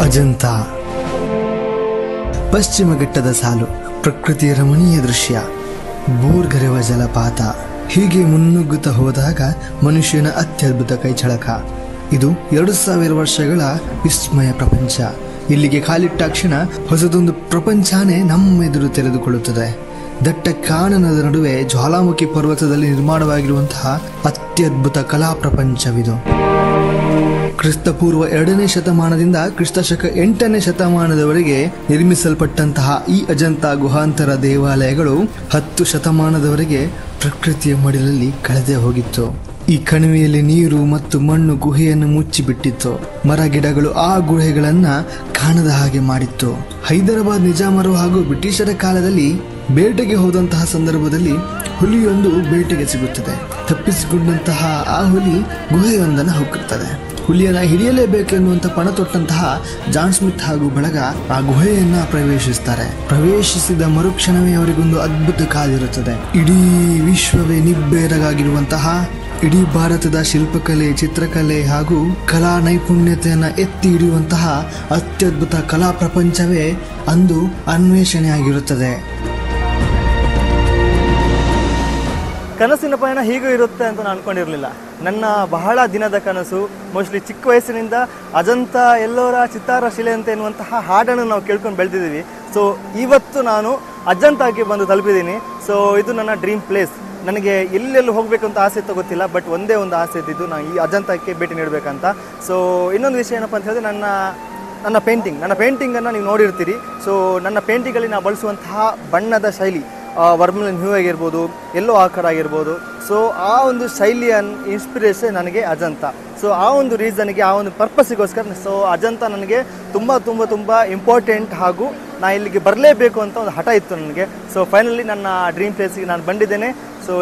ಅಜಂತ. ಪಶ್ಚಿಮ ಘಟ್ಟದ ಸಾಲು, ಪ್ರಕೃತಿಯ ರಮಣೀಯ ದೃಶ್ಯ, ಭೂರ್ಗರೆವ ಜಲಪಾತ, ಹೀಗೆ ಮುನ್ನುಗ್ಗುತ್ತಾ ಹೋದಾಗ ಮನುಷ್ಯನ ಅತ್ಯದ್ಭುತ ಕೈಚಳಕ. ಇದು 2000 ವರ್ಷಗಳ ವಿಸ್ಮಯ ಪ್ರಪಂಚ. ಇಲ್ಲಿಗೆ ಕಾಲಿಟ್ಟಾಕ್ಷಣ ಹೊಸದೊಂದು ಪ್ರಪಂಚನೇ ನಮ್ಮ ಎದುರು ತೆರೆದುಕೊಳ್ಳುತ್ತದೆ. ದಟ್ಟ ಕಾನನದ ನಡುವೆ ಜ್ವಾಲಾಮುಖಿ ಪರ್ವತದಲ್ಲಿ ನಿರ್ಮಾಣವಾಗಿರುವಂತಹ ಅತ್ಯದ್ಭುತ ಕಲಾ ಪ್ರಪಂಚವಿದು. ಕ್ರಿಸ್ತಪೂರ್ವ 2ನೇ ಶತಮಾನದಿಂದ ಕ್ರಿಸ್ತಶಕ 8ನೇ ಶತಮಾನದವರೆಗೆ ನಿರ್ಮಿಸಲ್ಪಟ್ಟಂತಹ ಈ ಅಜಂತ ಗುಹಾಂತರ ದೇವಾಲಯಗಳು 10 ಶತಮಾನದವರೆಗೆ ಪ್ರಕೃತಿಯ ಮಡಿಲಲ್ಲಿ ಕಳೆದೇ ಹೋಗಿತ್ತು. ಈ ಕಣಿವೆಯಲ್ಲಿ ನೀರು ಮತ್ತು ಮಣ್ಣು ಗುಹೆಯನ್ನು ಮುಚ್ಚಿಬಿಟ್ಟಿತ್ತು. ಮರ ಗಿಡಗಳು ಆ ಗುಹೆಗಳನ್ನ ಕಾಣದ ಹಾಗೆ ಮಾಡಿತ್ತು. ಹೈದರಾಬಾದ್ ನಿಜಾಮರು ಹಾಗೂ ಬ್ರಿಟಿಷರ ಕಾಲದಲ್ಲಿ ಬೇಟೆಗೆ ಹೋದಂತಹ ಸಂದರ್ಭದಲ್ಲಿ ಹುಲಿಯೊಂದು ಬೇಟೆಗೆ ಸಿಗುತ್ತದೆ. ತಪ್ಪಿಸಿಕೊಂಡಂತಹ ಆ ಹುಲಿ ಗುಹೆಯೊಂದನ್ನು ಹುಕ್ಕುತ್ತದೆ. ಹುಲಿಯನ್ನ ಹಿಡಿಯಲೇಬೇಕೆನ್ನುವಂತ ಪಣ ತೊಟ್ಟಂತಹ ಜಾನ್ ಸ್ಮಿತ್ ಹಾಗೂ ಬಳಗ ಆ ಗುಹೆಯನ್ನ ಪ್ರವೇಶಿಸುತ್ತಾರೆ. ಪ್ರವೇಶಿಸಿದ ಮರುಕ್ಷಣವೇ ಅವರಿಗೊಂದು ಅದ್ಭುತ ಕಾದಿರುತ್ತದೆ. ಇಡೀ ವಿಶ್ವವೇ ನಿಬ್ಬೆರಗಾಗಿರುವಂತಹ, ಇಡೀ ಭಾರತದ ಶಿಲ್ಪಕಲೆ, ಚಿತ್ರಕಲೆ ಹಾಗೂ ಕಲಾ ನೈಪುಣ್ಯತೆಯನ್ನ ಎತ್ತಿ ಹಿಡಿಯುವಂತಹ ಅತ್ಯದ್ಭುತ ಕಲಾ ಪ್ರಪಂಚವೇ ಅಂದು ಅನ್ವೇಷಣೆಯಾಗಿರುತ್ತದೆ. ಕನಸಿನ ಪಯಣ ಹೀಗೂ ಇರುತ್ತೆ ಅಂತ ನಾನು ಅನ್ಕೊಂಡಿರಲಿಲ್ಲ. ನನ್ನ ಬಹಳ ದಿನದ ಕನಸು, ಮೋಸ್ಟ್ಲಿ ಚಿಕ್ಕ ವಯಸ್ಸಿನಿಂದ ಅಜಂತ ಎಲ್ಲೋರ ಚಿತ್ತಾರ ಶಿಲೆ ಅಂತ ಎನ್ನುವಂತಹ ಹಾಡನ್ನು ನಾವು ಕೇಳ್ಕೊಂಡು ಬೆಳೆದಿದ್ದೀವಿ. ಸೊ ಇವತ್ತು ನಾನು ಅಜಂತಾಕ್ಕೆ ಬಂದು ತಲುಪಿದ್ದೀನಿ. ಸೊ ಇದು ನನ್ನ ಡ್ರೀಮ್ ಪ್ಲೇಸ್. ನನಗೆ ಎಲ್ಲೆಲ್ಲಿ ಹೋಗಬೇಕು ಅಂತ ಆಸೆ ಇತ್ತು ಗೊತ್ತಿಲ್ಲ, ಬಟ್ ಒಂದೇ ಒಂದು ಆಸೆ ಇದ್ದಿದ್ದು ನಾನು ಈ ಅಜಂತಾಕ್ಕೆ ಭೇಟಿ ನೀಡಬೇಕಂತ. ಸೊ ಇನ್ನೊಂದು ವಿಷಯ ಏನಪ್ಪ ಅಂತ ಹೇಳಿದ್ರೆ, ನನ್ನ ಪೇಂಟಿಂಗನ್ನು ನೀವು ನೋಡಿರ್ತೀರಿ. ಸೊ ನನ್ನ ಪೇಂಟಿಂಗಲ್ಲಿ ನಾವು ಬಳಸುವಂತಹ ಬಣ್ಣದ ಶೈಲಿ, ವರ್ಮಲಿನ್ ಹ್ಯೂ ಆಗಿರ್ಬೋದು, ಎಲ್ಲೋ ಆಕಾರ ಆಗಿರ್ಬೋದು. ಸೊ ಆ ಒಂದು ಶೈಲಿಯ ಇನ್ಸ್ಪಿರೇಷನ್ ನನಗೆ ಅಜಂತ. ಸೊ ಆ ಒಂದು ರೀಸನ್ಗೆ, ಆ ಒಂದು ಪರ್ಪಸ್ಸಿಗೋಸ್ಕರ ಸೊ ಅಜಂತ ನನಗೆ ತುಂಬ ತುಂಬ ತುಂಬ ಇಂಪಾರ್ಟೆಂಟ್, ಹಾಗೂ ನಾನು ಇಲ್ಲಿಗೆ ಬರಲೇಬೇಕು ಅಂತ ಒಂದು ಹಠ ಇತ್ತು ನನಗೆ. ಸೊ ಫೈನಲಿ ನನ್ನ ಡ್ರೀಮ್ ಪ್ಲೇಸಿಗೆ ನಾನು ಬಂದಿದ್ದೇನೆ. ಸೊ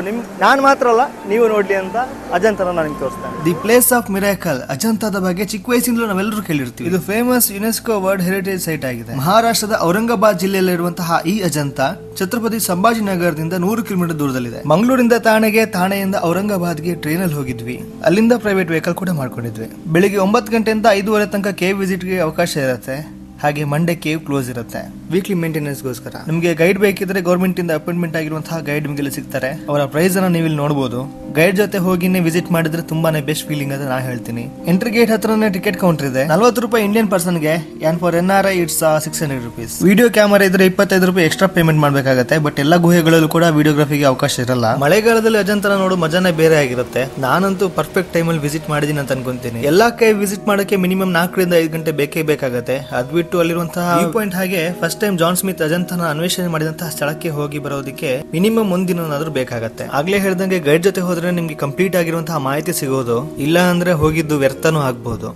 ನಾನು ಮಾತ್ರ ಅಲ್ಲ, ನೀವು ನೋಡ್ಲಿ ಅಂತ ಅಜಂತನ ನಾನು ನಿಮ್ಗೆ ತೋರಿಸ್ತೇನೆ. ದಿ ಪ್ಲೇಸ್ ಆಫ್ ಮಿರಾಕಲ್ ಅಜಂತಾದ ಬಗ್ಗೆ ಚಿಕ್ಕ ವಯಸ್ಸಿಂದಲೂ ನಾವೆಲ್ಲರೂ ಕೇಳಿರ್ತೀವಿ. ಇದು famous UNESCO world heritage site ಆಗಿದೆ. ಮಹಾರಾಷ್ಟ್ರದ ಔರಂಗಾಬಾದ್ ಜಿಲ್ಲೆಯಲ್ಲಿರುವಂತಹ ಈ ಅಜಂತ ಛತ್ರಪತಿ ಸಂಭಾಜಿನಗರದಿಂದ 100 ಕಿಲೋಮೀಟರ್ ದೂರದಲ್ಲಿದೆ. ಮಂಗಳೂರಿಂದ ತಾಣೆಗೆ, ತಾಣೆಯಿಂದ ಔರಂಗಾಬಾದ್ಗೆ ಟ್ರೈನಲ್ಲಿ ಹೋಗಿದ್ವಿ. ಅಲ್ಲಿಂದ ಪ್ರೈವೇಟ್ ವೆಹಿಕಲ್ ಕೂಡ ಮಾಡ್ಕೊಂಡಿದ್ವಿ. ಬೆಳಿಗ್ಗೆ 9 ಗಂಟೆಯಿಂದ 5:30 ತನಕ ಕೇವ್ ವಿಸಿಟ್ಗೆ ಅವಕಾಶ ಇರುತ್ತೆ. ಹಾಗೆ ಮಂಡೇ ಕೇವ್ ಕ್ಲೋಸ್ ಇರುತ್ತೆ ವೀಕ್ಲಿ ಮೇಂಟೆನೆನ್ಸ್ಗೋಸ್ಕರ. ನಿಮಗೆ ಗೈಡ್ ಬೇಕಿದ್ರೆ ಗೌರ್ಮೆಂಟ್ ಇಂದ ಅಪಾಯಿಂಟ್ಮೆಂಟ್ ಆಗಿರುವಂತಹ ಗೈಡ್ ನಿಮಗೆ ಸಿಗ್ತಾರೆ. ಅವರ ಪ್ರೈಸ್ ಅನ್ನ ನೀವು ಇಲ್ಲಿ ನೋಡಬಹುದು. ಗೈಡ್ ಜೊತೆ ಹೋಗಿನೇ ವಿಸಿಟ್ ಮಾಡಿದ್ರೆ ತುಂಬಾನೇ ಬೆಸ್ಟ್ ಫೀಲಿಂಗ್ ಅಂತ ನಾನು ಹೇಳ್ತೀನಿ. ಎಂಟ್ರಿ ಗೇಟ್ ಹತ್ರನೇ ಟಿಕೆಟ್ ಕೌಂಟರ್ ಇದೆ. 40 ರೂಪಾಯಿ ಇಂಡಿಯನ್ ಪರ್ಸನ್ ಗೆ, and for NRI it's 600 rupees. Video camera ಇದ್ರೆ 25 ರೂಪಾಯಿ ಎಕ್ಸ್ಟ್ರಾ ಪೇಮೆಂಟ್ ಮಾಡಬೇಕಾಗುತ್ತೆ. ಬಟ್ ಎಲ್ಲ ಗುಹೆಗಳಲ್ಲೂ ಕೂಡ ವಿಡಿಯೋಗ್ರಫಿಗೆ ಅವಕಾಶ ಇರಲ್ಲ. ಮಳೆಗಾಲದಲ್ಲಿ ಅಜಂತನ ನೋಡೋ ಮಜಾನೇ ಬೇರೆ ಆಗಿರುತ್ತೆ. ನಾನಂತೂ ಪರ್ಫೆಕ್ಟ್ ಟೈಮಲ್ಲಿ ವಿಸಿಟ್ ಮಾಡಿದೀನಿ ಅಂತ ಅನ್ಕೊಂತೀನಿ. ಎಲ್ಲಾ ಕೈ ವಿಸಿಟ್ ಮಾಡಕ್ಕೆ ಮಿನಿಮಮ್ 4 ರಿಂದ 5 ಗಂಟೆ ಬೇಕೇ ಬೇಕಾಗುತ್ತೆ. ಅದ್ಬಿಟ್ಟು ಅಲ್ಲಿರುವಂತಹ ವ್ಯೂ ಪಾಯಿಂಟ್, ಹಾಗೆ ಫಸ್ಟ್ ಟೈಮ್ ಜಾನ್ ಸ್ಮಿತ್ ಅಜಂತನ ಅನ್ವೇಷಣೆ ಮಾಡಿದಂತಹ ಸ್ಥಳಕ್ಕೆ ಹೋಗಿ ಬರೋದಕ್ಕೆ ಮಿನಿಮಮ್ 1 ದಿನನಾದ್ರೂ ಬೇಕಾಗತ್ತೆ. ಆಗ್ಲೇ ಹೇಳ್ದಂಗೆ ಗೈಡ್ ಜೊತೆ ಹೋದ್ರೆ ನಿಮ್ಗೆ ಕಂಪ್ಲೀಟ್ ಆಗಿರುವಂತಹ ಮಾಹಿತಿ ಸಿಗೋದು, ಇಲ್ಲ ಅಂದ್ರೆ ಹೋಗಿದ್ದು ವ್ಯರ್ಥನೂ ಆಗ್ಬಹುದು.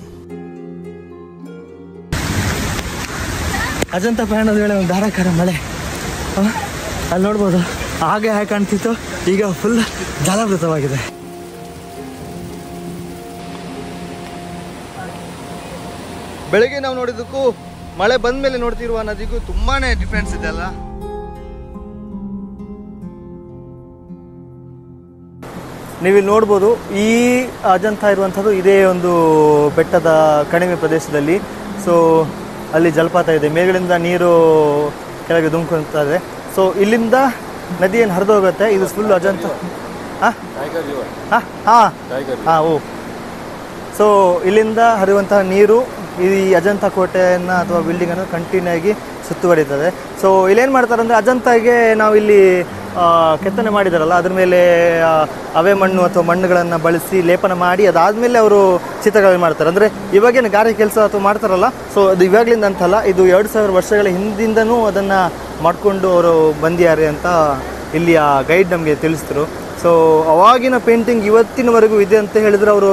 ಅಜಂತ ಪ್ರಯಾಣದ ವೇಳೆ ಒಂದು ಧಾರಾಕಾರ ಮಳೆ, ಅಲ್ಲಿ ನೋಡ್ಬೋದು. ಹಾಗೆ ಹೇಗೆ ಕಾಣ್ತಿತ್ತು, ಈಗ ಫುಲ್ ಜಲಾವೃತವಾಗಿದೆ. ಬೆಳಗ್ಗೆ ನಾವು ನೋಡಿದ್ದಕ್ಕೂ ಮಳೆ ಬಂದ ಮೇಲೆ ನೋಡ್ತಿರುವ ನದಿಗೂ ತುಂಬಾನೇ ಡಿಫ್ರೆನ್ಸ್ ಇದೆ ಅಲ್ಲ. ನೀವಿಲ್ಲಿ ನೋಡ್ಬೋದು, ಈ ಅಜಂತ ಇರುವಂಥದ್ದು ಇದೇ ಒಂದು ಬೆಟ್ಟದ ಕಣಿವೆ ಪ್ರದೇಶದಲ್ಲಿ. ಸೊ ಅಲ್ಲಿ ಜಲಪಾತ ಇದೆ, ಮೇಲಿಂದ ನೀರು ಕೆಳಗೆ ಧುಮುಕ್ತಾ ಇದೆ. ಸೊ ಇಲ್ಲಿಂದ ನದಿ ಏನು ಹರಿದು ಹೋಗುತ್ತೆ. ಇದು ಫುಲ್ ಅಜಂತ. ಓ. ಸೊ ಇಲ್ಲಿಂದ ಹರಿಯುವಂತಹ ನೀರು ಈ ಅಜಂತ ಕೋಟೆಯನ್ನು ಅಥವಾ ಬಿಲ್ಡಿಂಗನ್ನು ಕಂಟಿನ್ಯೂ ಆಗಿ ಸುತ್ತುವರಿತದೆ. ಸೊ ಇಲ್ಲೇನು ಮಾಡ್ತಾರೆ ಅಂದರೆ, ಅಜಂತಾಗೆ ನಾವು ಇಲ್ಲಿ ಕೆತ್ತನೆ ಮಾಡಿದಾರಲ್ಲ, ಅದ್ರ ಮೇಲೆ ಅವೇ ಮಣ್ಣು ಅಥವಾ ಮಣ್ಣುಗಳನ್ನು ಬಳಸಿ ಲೇಪನ ಮಾಡಿ ಅದಾದಮೇಲೆ ಅವರು ಚಿತ್ರಗಳನ್ನು ಮಾಡ್ತಾರೆ. ಅಂದರೆ ಇವಾಗೇನು ಗಾರೆ ಕೆಲಸ ಅಥವಾ ಮಾಡ್ತಾರಲ್ಲ, ಸೊ ಅದು ಇವಾಗಲಿಂದ ಅಂತಲ್ಲ, ಇದು 2000 ವರ್ಷಗಳ ಹಿಂದಿಂದನೂ ಅದನ್ನು ಮಾಡಿಕೊಂಡು ಅವರು ಬಂದಿದ್ದಾರೆ ಅಂತ ಇಲ್ಲಿಯ ಗೈಡ್ ನಮಗೆ ತಿಳಿಸಿದ್ರು. ಸೊ ಅವಾಗಿನ ಪೇಂಟಿಂಗ್ ಇವತ್ತಿನವರೆಗೂ ಇದೆ ಅಂತ ಹೇಳಿದ್ರೆ ಅವರು,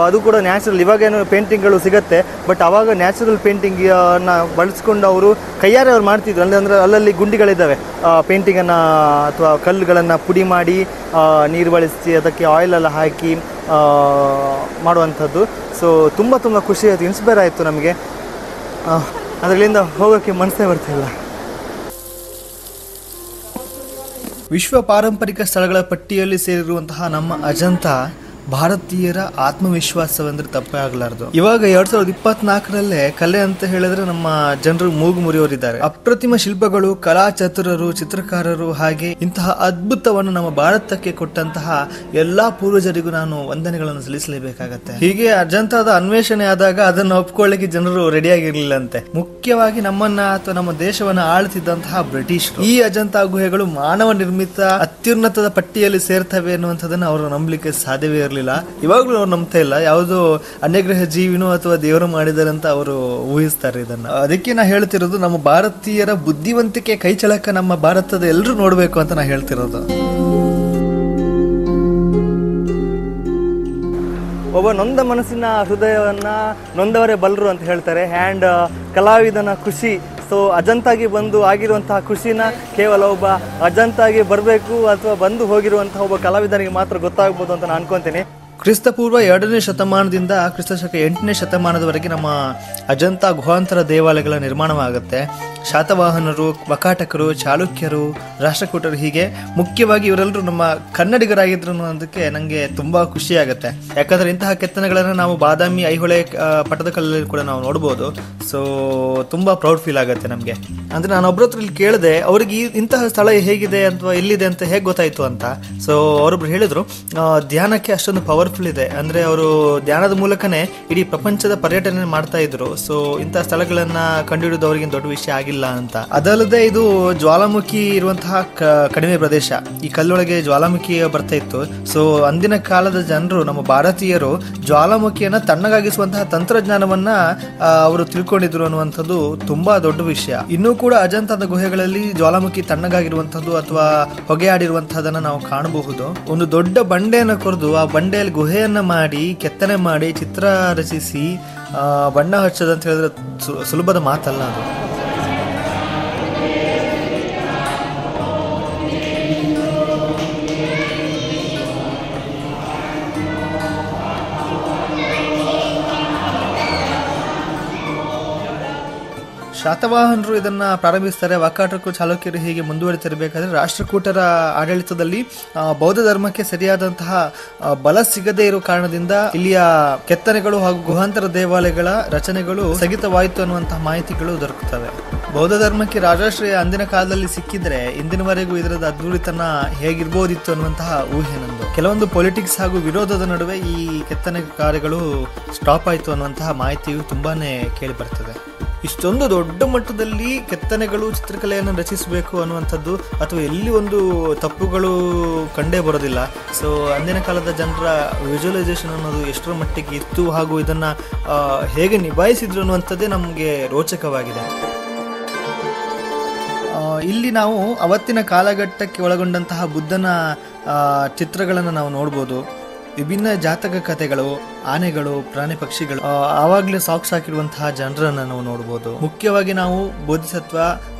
ಅದು ಕೂಡ ನ್ಯಾಚುರಲ್. ಇವಾಗೇನು ಪೇಂಟಿಂಗ್ಗಳು ಸಿಗುತ್ತೆ, ಬಟ್ ಆವಾಗ ನ್ಯಾಚುರಲ್ ಪೇಂಟಿಂಗನ್ನು ಬಳಸ್ಕೊಂಡು ಅವರು ಕೈಯಾರೆ ಅವ್ರು ಮಾಡ್ತಿದ್ರು. ಅಂದರೆ ಅಲ್ಲಲ್ಲಿ ಗುಂಡಿಗಳಿದ್ದಾವೆ, ಪೇಂಟಿಂಗನ್ನು ಅಥವಾ ಕಲ್ಲುಗಳನ್ನು ಪುಡಿ ಮಾಡಿ ನೀರು ಬಳಸಿ ಅದಕ್ಕೆ ಆಯಿಲೆಲ್ಲ ಹಾಕಿ ಮಾಡುವಂಥದ್ದು. ಸೊ ತುಂಬ ತುಂಬ ಖುಷಿ ಆಯಿತು, ಇನ್ಸ್ಪೈರ್ ಆಯಿತು ನಮಗೆ. ಅದರಿಂದ ಹೋಗೋಕ್ಕೆ ಮನಸ್ಸೇ ಬರ್ತಿಲ್ಲ. ವಿಶ್ವ ಪಾರಂಪರಿಕ ಸ್ಥಳಗಳ ಪಟ್ಟಿಯಲ್ಲಿ ಸೇರಿರುವಂತಹ ನಮ್ಮ ಅಜಂತ ಭಾರತೀಯರ ಆತ್ಮವಿಶ್ವಾಸವೆಂದ್ರೆ ತಪ್ಪೇ ಆಗಲಾರದು. ಇವಾಗ 2024ರಲ್ಲೇ ಕಲೆ ಅಂತ ಹೇಳಿದ್ರೆ ನಮ್ಮ ಜನರು ಮೂಗು ಮುರಿಯೋರಿದ್ದಾರೆ. ಅಪ್ರತಿಮ ಶಿಲ್ಪಗಳು, ಕಲಾ ಚತುರರು, ಚಿತ್ರಕಾರರು, ಹಾಗೆ ಇಂತಹ ಅದ್ಭುತವನ್ನು ನಮ್ಮ ಭಾರತಕ್ಕೆ ಕೊಟ್ಟಂತಹ ಎಲ್ಲಾ ಪೂರ್ವಜರಿಗೂ ನಾನು ವಂದನೆಗಳನ್ನು ಸಲ್ಲಿಸಲೇಬೇಕಾಗತ್ತೆ. ಹೀಗೆ ಅಜಂತಾದ ಅನ್ವೇಷಣೆ ಆದಾಗ ಅದನ್ನು ಒಪ್ಕೊಳ್ಳಿಕ್ಕೆ ಜನರು ರೆಡಿಯಾಗಿರ್ಲಿಲ್ಲಂತೆ. ಮುಖ್ಯವಾಗಿ ನಮ್ಮನ್ನ ಅಥವಾ ನಮ್ಮ ದೇಶವನ್ನ ಆಳ್ತಿದ್ದಂತಹ ಬ್ರಿಟಿಷರು. ಈ ಅಜಂತಾ ಗುಹೆಗಳು ಮಾನವ ನಿರ್ಮಿತ ಅತ್ಯುನ್ನತದ ಪಟ್ಟಿಯಲ್ಲಿ ಸೇರ್ತವೆ ಅನ್ನುವಂಥದ್ದನ್ನ ಅವರು ನಂಬಲಿಕ್ಕೆ ಸಾಧ್ಯವೇ ಇರಲಿಲ್ಲ. ಇವಾಗ್ಲೂ ಅವ್ರು ನಂಬ್ತಾ ಇಲ್ಲ. ಯಾವುದೋ ಅನ್ಯಗ್ರಹ ಜೀವಿನೋ ಅಥವಾ ದೇವರು ಮಾಡಿದಾರೆ ಅಂತ ಅವರು ಊಹಿಸ್ತಾರೆ ಇದನ್ನ. ಅದಕ್ಕೆ ನಾ ಹೇಳ್ತಿರೋದು, ನಮ್ಮ ಭಾರತೀಯರ ಬುದ್ಧಿವಂತಿಕೆ ಕೈ ಚಳಕ ನಮ್ಮ ಭಾರತದ ಎಲ್ಲರೂ ನೋಡ್ಬೇಕು ಅಂತ ನಾ ಹೇಳ್ತಿರೋದು. ಒಬ್ಬ ನೊಂದ ಮನಸ್ಸಿನ ಹೃದಯವನ್ನ ನೊಂದವರೇ ಬಲ್ಲರು ಅಂತ ಹೇಳ್ತಾರೆ. ಆ್ಯಂಡ್ ಕಲಾವಿದನ ಖುಷಿ, ಸೊ ಅಜಂತಾಗಿ ಬಂದು ಆಗಿರುವಂತಹ ಖುಷಿನ ಕೇವಲ ಒಬ್ಬ ಅಜಂತಾಗಿ ಬರಬೇಕು ಅಥವಾ ಬಂದು ಹೋಗಿರುವಂತಹ ಒಬ್ಬ ಕಲಾವಿದನಿಗೆ ಮಾತ್ರ ಗೊತ್ತಾಗ್ಬೋದು ಅಂತ ನಾನು ಅನ್ಕೊಂತೀನಿ. ಕ್ರಿಸ್ತಪೂರ್ವ 2ನೇ ಶತಮಾನದಿಂದ ಕ್ರಿಸ್ತಶಕ 8ನೇ ಶತಮಾನದವರೆಗೆ ನಮ್ಮ ಅಜಂತಾ ಗುಹಾಂತರ ದೇವಾಲಯಗಳ ನಿರ್ಮಾಣವಾಗುತ್ತೆ. ಶಾತವಾಹನರು, ವಕಾಟಕರು, ಚಾಲುಕ್ಯರು, ರಾಷ್ಟ್ರಕೂಟರು, ಹೀಗೆ ಮುಖ್ಯವಾಗಿ ಇವರೆಲ್ಲರೂ ನಮ್ಮ ಕನ್ನಡಿಗರಾಗಿದ್ರು ಅನ್ನೋದಕ್ಕೆ ನನಗೆ ತುಂಬಾ ಖುಷಿ ಆಗುತ್ತೆ. ಯಾಕಂದ್ರೆ ಇಂತಹ ಕೆತ್ತನೆಗಳನ್ನು ನಾವು ಬಾದಾಮಿ, ಐಹೊಳೆ, ಪಟ್ಟದಕಲ್ಲಲ್ಲಿ ಕೂಡ ನಾವು ನೋಡ್ಬೋದು. ಸೊ ತುಂಬಾ ಪ್ರೌಡ್ ಫೀಲ್ ಆಗುತ್ತೆ ನಮಗೆ. ಅಂದ್ರೆ ನಾನು ಒಬ್ಬರ ಹತ್ರ ಇಲ್ಲಿ ಕೇಳಿದೆ, ಅವ್ರಿಗೆ ಇಂತಹ ಸ್ಥಳ ಹೇಗಿದೆ ಅಥವಾ ಎಲ್ಲಿದೆ ಅಂತ ಹೇಗೆ ಗೊತ್ತಾಯ್ತು ಅಂತ. ಸೊ ಅವರೊಬ್ರು ಹೇಳಿದ್ರು, ಧ್ಯಾನಕ್ಕೆ ಅಷ್ಟೊಂದು ಪವರ್ಫುಲ್ ಇದೆ. ಅಂದ್ರೆ ಅವರು ಧ್ಯಾನದ ಮೂಲಕನೇ ಇಡೀ ಪ್ರಪಂಚದ ಪರ್ಯಟನೆ ಮಾಡ್ತಾ ಇದ್ರು. ಸೊ ಇಂತಹ ಸ್ಥಳಗಳನ್ನ ಕಂಡುಹಿಡಿದು ಅವರಿಗೆ ದೊಡ್ಡ ವಿಷಯ ಆಗಿಲ್ಲ ಅಂತ. ಅದಲ್ಲದೆ ಇದು ಜ್ವಾಲಾಮುಖಿ ಇರುವಂತಹ ಕಡಿಮೆ ಪ್ರದೇಶ. ಈ ಕಲ್ಲೊಳಗೆ ಜ್ವಾಲಾಮುಖಿ ಬರ್ತಾ ಇತ್ತು. ಸೊ ಅಂದಿನ ಕಾಲದ ಜನರು, ನಮ್ಮ ಭಾರತೀಯರು, ಜ್ವಾಲಾಮುಖಿಯನ್ನ ತಣ್ಣಗಾಗಿಸುವಂತಹ ತಂತ್ರಜ್ಞಾನವನ್ನ ಅವರು ತಿಳ್ಕೊಂಡಿದ್ರು ಅನ್ನುವಂಥದ್ದು ತುಂಬಾ ದೊಡ್ಡ ವಿಷಯ. ಇನ್ನೂ ಕೂಡ ಅಜಂತಾದ ಗುಹೆಗಳಲ್ಲಿ ಜ್ವಾಲಾಮುಖಿ ತಣ್ಣಗಾಗಿರುವಂತಹದ್ದು ಅಥವಾ ಹೊಗೆ ಆಡಿರುವಂತಹದನ್ನ ನಾವು ಕಾಣಬಹುದು. ಒಂದು ದೊಡ್ಡ ಬಂಡೆಯನ್ನು ಕೊರೆದು ಆ ಬಂಡೆಯಲ್ಲಿ ಗುಹೆಯನ್ನ ಮಾಡಿ, ಕೆತ್ತನೆ ಮಾಡಿ, ಚಿತ್ರ ರಚಿಸಿ ಬಣ್ಣ ಹಚ್ಚೋದಂತ ಹೇಳಿದ್ರೆ ಸುಲಭದ ಮಾತಲ್ಲ ಅದು. ಶಾತವಾಹನರು ಇದನ್ನ ಪ್ರಾರಂಭಿಸ್ತಾರೆ. ವಕಾಟಕರು, ಚಾಲುಕ್ಯರು ಹೀಗೆ ಮುಂದುವರಿತಿರಬೇಕಾದ್ರೆ ರಾಷ್ಟ್ರಕೂಟರ ಆಡಳಿತದಲ್ಲಿ ಬೌದ್ಧ ಧರ್ಮಕ್ಕೆ ಸರಿಯಾದಂತಹ ಬಲ ಸಿಗದೇ ಇರೋ ಕಾರಣದಿಂದ ಇಲ್ಲಿಯ ಕೆತ್ತನೆಗಳು ಹಾಗೂ ಗುಹಾಂತರ ದೇವಾಲಯಗಳ ರಚನೆಗಳು ಸ್ಥಗಿತವಾಯಿತು ಅನ್ನುವಂತಹ ಮಾಹಿತಿಗಳು ದೊರಕುತ್ತವೆ. ಬೌದ್ಧ ಧರ್ಮಕ್ಕೆ ರಾಜಾಶ್ರಯ ಅಂದಿನ ಕಾಲದಲ್ಲಿ ಸಿಕ್ಕಿದ್ರೆ ಇಂದಿನವರೆಗೂ ಇದರದ ಅದ್ಭುತನ ಹೇಗಿರ್ಬೋದಿತ್ತು ಅನ್ನುವಂತಹ ಊಹೆ ನಂದು. ಕೆಲವೊಂದು ಪೊಲಿಟಿಕ್ಸ್ ಹಾಗೂ ವಿರೋಧದ ನಡುವೆ ಈ ಕೆತ್ತನೆ ಕಾರ್ಯಗಳು ಸ್ಟಾಪ್ ಆಯಿತು ಅನ್ನುವಂತಹ ಮಾಹಿತಿಯು ತುಂಬಾನೇ ಕೇಳಿ ಬರ್ತದೆ. ಇಷ್ಟೊಂದು ದೊಡ್ಡ ಮಟ್ಟದಲ್ಲಿ ಕೆತ್ತನೆಗಳು, ಚಿತ್ರಕಲೆಯನ್ನು ರಚಿಸಬೇಕು ಅನ್ನುವಂಥದ್ದು ಅಥವಾ ಎಲ್ಲಿ ಒಂದು ತಪ್ಪುಗಳು ಕಂಡೇ ಬರೋದಿಲ್ಲ. ಸೊ ಅಂದಿನ ಕಾಲದ ಜನರ ವಿಜುವಲೈಸೇಷನ್ ಅನ್ನೋದು ಎಷ್ಟರ ಮಟ್ಟಿಗೆ ಇತ್ತು ಹಾಗೂ ಇದನ್ನ ಹೇಗೆ ನಿಭಾಯಿಸಿದ್ರು ಅನ್ನುವಂಥದ್ದೇ ನಮಗೆ ರೋಚಕವಾಗಿದೆ. ಇಲ್ಲಿ ನಾವು ಅವತ್ತಿನ ಕಾಲಘಟ್ಟಕ್ಕೆ ಒಳಗೊಂಡಂತಹ ಬುದ್ಧನ ಚಿತ್ರಗಳನ್ನು ನಾವು ನೋಡ್ಬೋದು. ವಿಭಿನ್ನ ಜಾತಕ ಕಥೆಗಳು, ಆನೆಗಳು, ಪ್ರಾಣಿ ಪಕ್ಷಿಗಳು, ಆವಾಗಲೇ ಸಾಕ್ಸ್ ಹಾಕಿರುವಂತಹ ಜನರನ್ನ ನಾವು ನೋಡ್ಬೋದು. ಮುಖ್ಯವಾಗಿ ನಾವು ಬೋಧಿಸತ್ವ,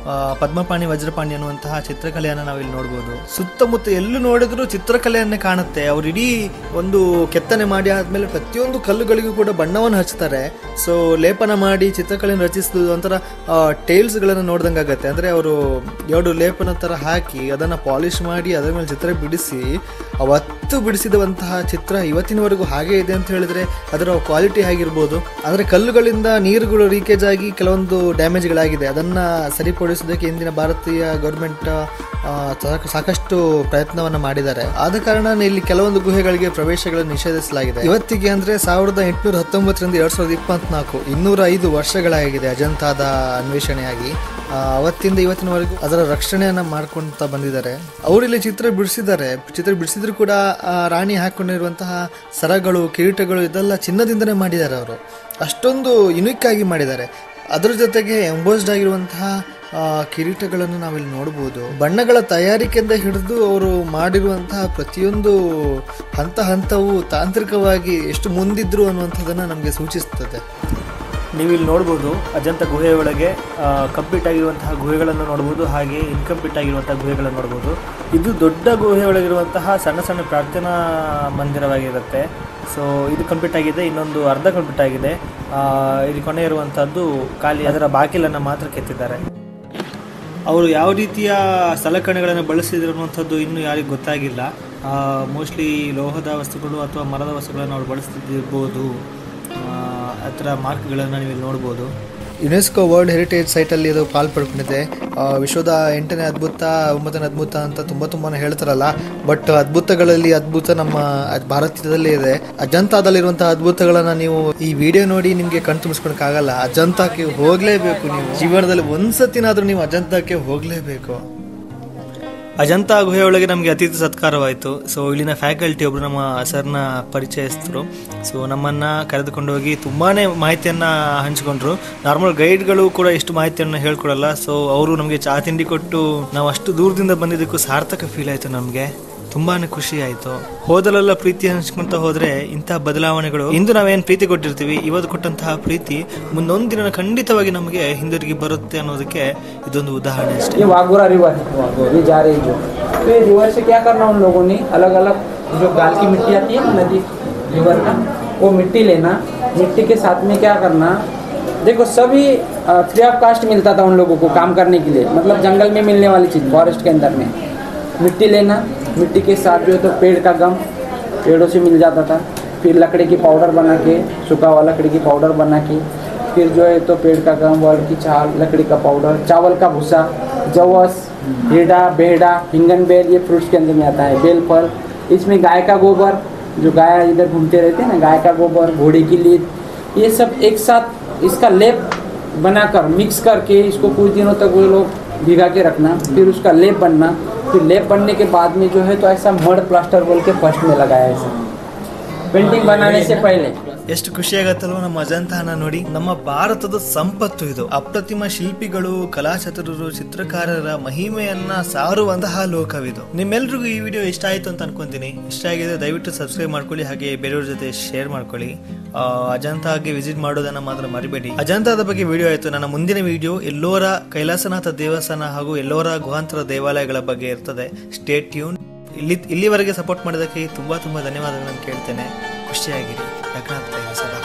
ಪದ್ಮಪಾಣಿ, ವಜ್ರಪಾಣಿ ಅನ್ನುವಂತಹ ಚಿತ್ರಕಲೆಯನ್ನು ನಾವಿಲ್ಲಿ ನೋಡ್ಬೋದು. ಸುತ್ತಮುತ್ತ ಎಲ್ಲೂ ನೋಡಿದ್ರು ಚಿತ್ರಕಲೆಯನ್ನೇ ಕಾಣುತ್ತೆ. ಅವ್ರು ಇಡೀ ಒಂದು ಕೆತ್ತನೆ ಮಾಡಿ ಆದ್ಮೇಲೆ ಪ್ರತಿಯೊಂದು ಕಲ್ಲುಗಳಿಗೂ ಕೂಡ ಬಣ್ಣವನ್ನು ಹಚ್ತಾರೆ. ಸೊ ಲೇಪನ ಮಾಡಿ ಚಿತ್ರಕಲೆಯನ್ನು ರಚಿಸಿದ ಒಂಥರ ಟೇಲ್ಸ್ ಗಳನ್ನು ನೋಡ್ದಂಗೆ ಆಗತ್ತೆ. ಅಂದ್ರೆ ಅವರು ಎರಡು ಲೇಪನ ತರ ಹಾಕಿ ಅದನ್ನ ಪಾಲಿಶ್ ಮಾಡಿ ಅದರ ಮೇಲೆ ಚಿತ್ರ ಬಿಡಿಸಿ ಅವತ್ತು ಬಿಡಿಸಿದಂತಹ ಚಿತ್ರ ಇವತ್ತಿನವರೆಗೂ ಹಾಗೆ ಇದೆ ಅಂತ ಹೇಳಿದ್ರೆ ಅದರ ಕ್ವಾಲಿಟಿ ಆಗಿರ್ಬೋದು. ಆದರೆ ಕಲ್ಲುಗಳಿಂದ ನೀರುಗಳು ಲೀಕೇಜ್ ಆಗಿ ಕೆಲವೊಂದು ಡ್ಯಾಮೇಜ್ಗಳಾಗಿದೆ. ಅದನ್ನ ಸರಿಪಡಿಸೋದಕ್ಕೆ ಇಂದಿನ ಭಾರತೀಯ ಗೌರ್ಮೆಂಟ್ ಸಾಕಷ್ಟು ಪ್ರಯತ್ನವನ್ನ ಮಾಡಿದ್ದಾರೆ. ಆದ ಕಾರಣ ಇಲ್ಲಿ ಕೆಲವೊಂದು ಗುಹೆಗಳಿಗೆ ಪ್ರವೇಶಗಳನ್ನು ನಿಷೇಧಿಸಲಾಗಿದೆ. ಇವತ್ತಿಗೆ ಅಂದ್ರೆ 1819ರಿಂದ 2024 205 ವರ್ಷಗಳಾಗಿದೆ ಅಜಂತಾದ ಅನ್ವೇಷಣೆಯಾಗಿ. ಅವತ್ತಿಂದ ಇವತ್ತಿನವರೆಗೂ ಅದರ ರಕ್ಷಣೆಯನ್ನ ಮಾಡ್ಕೊಂತ ಬಂದಿದ್ದಾರೆ. ಅವರಿಲ್ಲಿ ಚಿತ್ರ ಬಿಡಿಸಿದ್ರು ಕೂಡ ರಾಣಿ ಹಾಕೊಂಡಿರುವಂತಹ ಸರಗಳು, ಕಿರೀಟಗಳು ಇದೆಲ್ಲ ಚಿನ್ನದಿಂದನೇ ಮಾಡಿದ್ದಾರೆ. ಅವರು ಅಷ್ಟೊಂದು ಯುನಿಕ್ ಆಗಿ ಮಾಡಿದ್ದಾರೆ. ಅದರ ಜೊತೆಗೆ ಎಂಬೋಸ್ಡ್ ಆಗಿರುವಂತಹ ಕಿರೀಟಗಳನ್ನು ನಾವಿಲ್ಲಿ ನೋಡಬಹುದು. ಬಣ್ಣಗಳ ತಯಾರಿಕೆಯಿಂದ ಹಿಡಿದು ಅವರು ಮಾಡಿರುವಂತಹ ಪ್ರತಿಯೊಂದು ಹಂತವೂ ತಾಂತ್ರಿಕವಾಗಿ ಎಷ್ಟು ಮುಂದಿದ್ರು ಅನ್ನುವಂಥದ್ದನ್ನು ನಮಗೆ ಸೂಚಿಸುತ್ತದೆ. ನೀವಿಲ್ಲಿ ನೋಡ್ಬೋದು ಅಜಂತ ಗುಹೆಯ ಒಳಗೆ ಕಂಪ್ಲೀಟ್ ಆಗಿರುವಂತಹ ಗುಹೆಗಳನ್ನು ನೋಡ್ಬೋದು, ಹಾಗೆ ಇನ್ಕಂಪ್ಲೀಟ್ ಆಗಿರುವಂತಹ ಗುಹೆಗಳನ್ನು ನೋಡ್ಬೋದು. ಇದು ದೊಡ್ಡ ಗುಹೆ ಒಳಗಿರುವಂತಹ ಸಣ್ಣ ಸಣ್ಣ ಪ್ರಾರ್ಥನಾ ಮಂದಿರವಾಗಿರುತ್ತೆ. ಸೊ ಇದು ಕಂಪ್ಲೀಟ್ ಆಗಿದೆ, ಇನ್ನೊಂದು ಅರ್ಧ ಕಂಪ್ಲೀಟ್ ಆಗಿದೆ. ಇಲ್ಲಿ ಕೊನೆ ಇರುವಂಥದ್ದು ಖಾಲಿ, ಅದರ ಬಾಗಿಲನ್ನು ಮಾತ್ರ ಕೆತ್ತಿದ್ದಾರೆ. ಅವರು ಯಾವ ರೀತಿಯ ಸಲಕರಣೆಗಳನ್ನು ಬಳಸಿದ್ರು ಅನ್ನುವಂಥದ್ದು ಇನ್ನೂ ಯಾರಿಗೂ ಗೊತ್ತಾಗಿಲ್ಲ. ಮೋಸ್ಟ್ಲಿ ಲೋಹದ ವಸ್ತುಗಳು ಅಥವಾ ಮರದ ವಸ್ತುಗಳನ್ನು ಅವ್ರು ಬಳಸ್ತಿರ್ಬೋದು. ಆ ಥರ ಮಾರ್ಕ್ಗಳನ್ನು ನೀವು ಇಲ್ಲಿ ನೋಡ್ಬೋದು. ಯುನೆಸ್ಕೋ ವರ್ಲ್ಡ್ ಹೆರಿಟೇಜ್ ಸೈಟಲ್ಲಿ ಇದು ಪಾಲ್ ಪಡ್ಕೊಂಡಿದೆ. ವಿಶ್ವದ 8ನೇ ಅದ್ಭುತ 9ನೇ ಅದ್ಭುತ ಅಂತ ತುಂಬಾ ಹೇಳ್ತಾರಲ್ಲ, ಬಟ್ ಅದ್ಭುತಗಳಲ್ಲಿ ಅದ್ಭುತ ನಮ್ಮ ಭಾರತದಲ್ಲೇ ಇದೆ. ಅಜಂತಾದಲ್ಲಿರುವಂತಹ ಅದ್ಭುತಗಳನ್ನ ನೀವು ಈ ವಿಡಿಯೋ ನೋಡಿ ನಿಮಗೆ ಕಣ್ತುಂಬಿಸ್ಕೊಳಕ್ಕಾಗಲ್ಲ. ಅಜಂತಾಕ್ಕೆ ಹೋಗ್ಲೇಬೇಕು. ನೀವು ಜೀವನದಲ್ಲಿ ಒಂದ್ಸತಿನಾದ್ರೂ ನೀವು ಅಜಂತಾಕ್ಕೆ ಹೋಗ್ಲೇಬೇಕು. ಅಜಂತಾ ಗುಹೆಯೊಳಗೆ ನಮಗೆ ಅತಿಥಿ ಸತ್ಕಾರವಾಯಿತು. ಸೊ ಇಲ್ಲಿನ ಫ್ಯಾಕಲ್ಟಿ ಒಬ್ರು ನಮ್ಮ ಸರ್ನ ಪರಿಚಯಿಸಿದ್ರು. ಸೊ ನಮ್ಮನ್ನ ಕರೆದುಕೊಂಡು ಹೋಗಿ ತುಂಬಾನೇ ಮಾಹಿತಿಯನ್ನ ಹಂಚಿಕೊಂಡ್ರು. ನಾರ್ಮಲ್ ಗೈಡ್ಗಳು ಕೂಡ ಇಷ್ಟು ಮಾಹಿತಿಯನ್ನು ಹೇಳ್ಕೊಡಲ್ಲ. ಸೊ ಅವರು ನಮಗೆ ಚಹಾ ತಿಂಡಿ ಕೊಟ್ಟು ನಾವು ಅಷ್ಟು ದೂರದಿಂದ ಬಂದಿದ್ದಕ್ಕೂ ಸಾರ್ಥಕ ಫೀಲ್ ಆಯ್ತು. ನಮಗೆ ತುಂಬಾನೇ ಖುಷಿ ಆಯ್ತು. ಹೋದಲೆಲ್ಲ ಪ್ರೀತಿ ಹಂಚ್ಕೊಂತ ಹೋದ್ರೆ ಇಂತಹ ಬದಲಾವಣೆಗಳು, ಇಂದು ನಾವೇನ್ ಪ್ರೀತಿ ಕೊಟ್ಟಿರ್ತೀವಿ, ಇವತ್ತು ಕೊಟ್ಟಂತಹ ಪ್ರೀತಿ ಮುಂದೊಂದು ದಿನ ಖಂಡಿತವಾಗಿ ನಮಗೆ ಹಿಂದಿರುಗಿ ಬರುತ್ತೆ ಅನ್ನೋದಕ್ಕೆ ಇದೊಂದು ಉದಾಹರಣೆ ಅಷ್ಟೇ. ये वाघोरा रिवर है जा रही जो, तो ये रिवर से क्या करना उन लोगों ने, अलग अलग जो गाल की मिट्टी आती है नदी रिवर का, वो मिट्टी लेना, मिट्टी के साथ में क्या करना, देखो सभी फ्री ऑफ कास्ट मिलता था उन लोगों को काम करने के लिए, मतलब जंगल में मिलने वाली चीज़ फॉरेस्ट के अंदर में मिट्टी लेना, मिट्टी के साथ जो है तो पेड़ का गम पेड़ों से मिल जाता था, फिर लकड़ी की पाउडर बना के, सूखा हुआ लकड़ी की पाउडर बना के, फिर जो है तो पेड़ का गम, वड़ की छाल, लकड़ी का पाउडर, चावल का भूसा, जवस, हेड़ा, बेहड़ा, हिंगन बेल, ये फ्रूट्स के अंदर में आता है, बेल फल, इसमें गाय का गोबर, जो गाय इधर घूमते रहते हैं ना, गाय का गोबर, घोड़े की लीद, ये सब एक साथ इसका लेप बनाकर मिक्स करके इसको कुछ दिनों तक वो लोग भिगा के रखना, फिर उसका लेप बनना, फिर लेप बनने के बाद में जो है तो ऐसा मड प्लास्टर बोल के फर्स्ट में लगाया ऐसा पेंटिंग बनाने से पहले. ಎಷ್ಟು ಖುಷಿಯಾಗತ್ತಲ್ವ ನಮ್ಮ ಅಜಂತಾನ ನೋಡಿ. ನಮ್ಮ ಭಾರತದ ಸಂಪತ್ತು ಇದು. ಅಪ್ರತಿಮ ಶಿಲ್ಪಿಗಳು, ಕಲಾಚತುರರು, ಚಿತ್ರಕಾರರ ಮಹಿಮೆಯನ್ನ ಸಾರುವಂತಹ ಲೋಕವಿದು. ನಿಮ್ಮೆಲ್ರಿಗೂ ಈ ವಿಡಿಯೋ ಇಷ್ಟ ಆಯ್ತು ಅಂತ ಅನ್ಕೊಂತೀನಿ. ಇಷ್ಟ ಆಗಿದೆ ದಯವಿಟ್ಟು ಸಬ್ಸ್ಕ್ರೈಬ್ ಮಾಡ್ಕೊಳ್ಳಿ, ಹಾಗೆ ಬೇರೆಯವ್ರ ಜೊತೆ ಶೇರ್ ಮಾಡ್ಕೊಳ್ಳಿ. ಅಜಂತಾಗೆ ವಿಸಿಟ್ ಮಾಡೋದನ್ನ ಮಾತ್ರ ಮರಿಬೇಡಿ. ಅಜಂತಾದ ಬಗ್ಗೆ ವಿಡಿಯೋ ಆಯ್ತು. ನನ್ನ ಮುಂದಿನ ವಿಡಿಯೋ ಎಲ್ಲೋರ ಕೈಲಾಸನಾಥ ದೇವಸ್ಥಾನ ಹಾಗೂ ಎಲ್ಲೋರ ಗುಹಾಂತರ ದೇವಾಲಯಗಳ ಬಗ್ಗೆ ಇರ್ತದೆ. Stay tune. ಇಲ್ಲಿವರೆಗೆ ಸಪೋರ್ಟ್ ಮಾಡಿದ್ದಕ್ಕೆ ತುಂಬಾ ಧನ್ಯವಾದಗಳನ್ನು ಕೇಳ್ತೇನೆ. ಖುಷಿಯಾಗಿರಿ. ಯಾಕಂತ ಸದಾ